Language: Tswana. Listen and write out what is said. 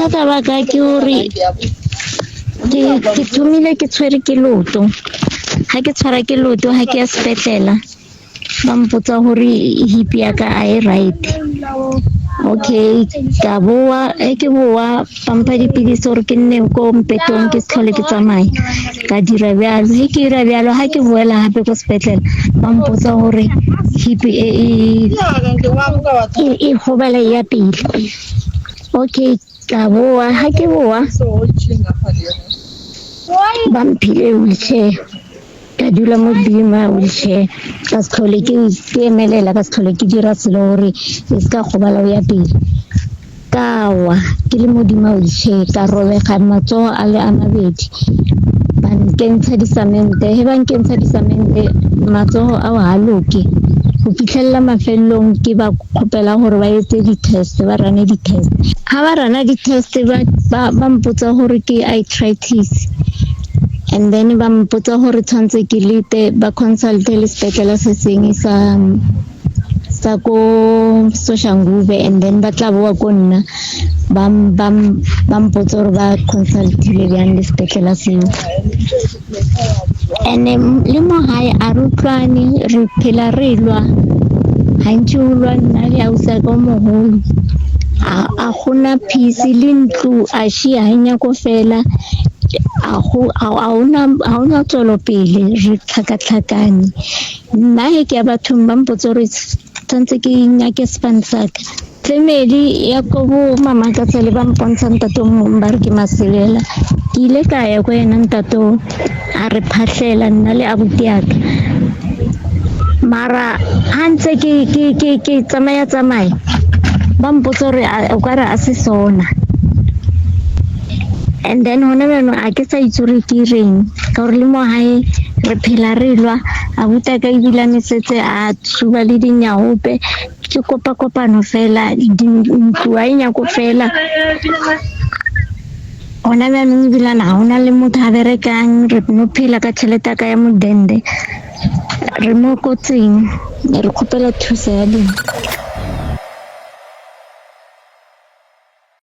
bothata ba ka ke hore ke thomile ke tshwere ke loto. Ha ke tshwara ke loto ha ke ya sepetlela ba mpotsa hore hip ya ka a e right. Okay, ka boa ke boa pampa dipidisi hore ke nne ko mpetong ke tlhole ke tsamaye ka dira bjalo. He ke dira bjalo ha ke boela hape ko sepetlela ba mpotsa hore hip e gobala ya pele. Okay, ka boa ha ke boa ba mphile wheelchair ka dula mo bima wheelchair ka se tlhole ke emelela ka se tlhole ke dira selo gore e se ka gobala ya pele. Ka wa ke le modima wheelchair ka robega matsogo a le a mabedi ba nkentsha disamente. He ba nkentsha disamente matsogo a wa loke go fitlhelela mafelelong ke ba kgopela gore ba etse di-test ba rane di-test. Ha ba rana di-test ba mpotsa gore ke arthritis and then ba mpotsa gore tshwantse ke lete ba consulte le sepetlele se seng sa ko Soshanguve and then ba tla boa ko nna ba mpotsa gore ba consultile bjang le sepetlele seo. And le mo hae a re utlwane re phela re lwa hantši o lwa nna le ausa ka mogolo a gona peace le ntlo a šia hanya ko fela a ona tswelo pele re tlhakatlhakane. Nna he ke ya bathong ba mpotsa gore tshwanetse ke nyake sponsor ka family ya ko bo mama ka tsele ba mpontsha ntato ba re ke Maselela ke ile ka ya ko yena ntato a re phahlela nna le abuti yaka mara ha ntse ke tsamaya ba mpotsa gore o ka re a se sona. And then hona bjano a ke sa itse gore ke reng ka gore le mo hae re phela re lwa abuta ka ebile mesetse a tsuba le dinyaope ke kopano fela ntlo a nyako fela. Hona bjano ebile na hona le motho a berekang re no phela ka tšhelete ka ya modende re mo kotsing re kgopela thuso ya lena.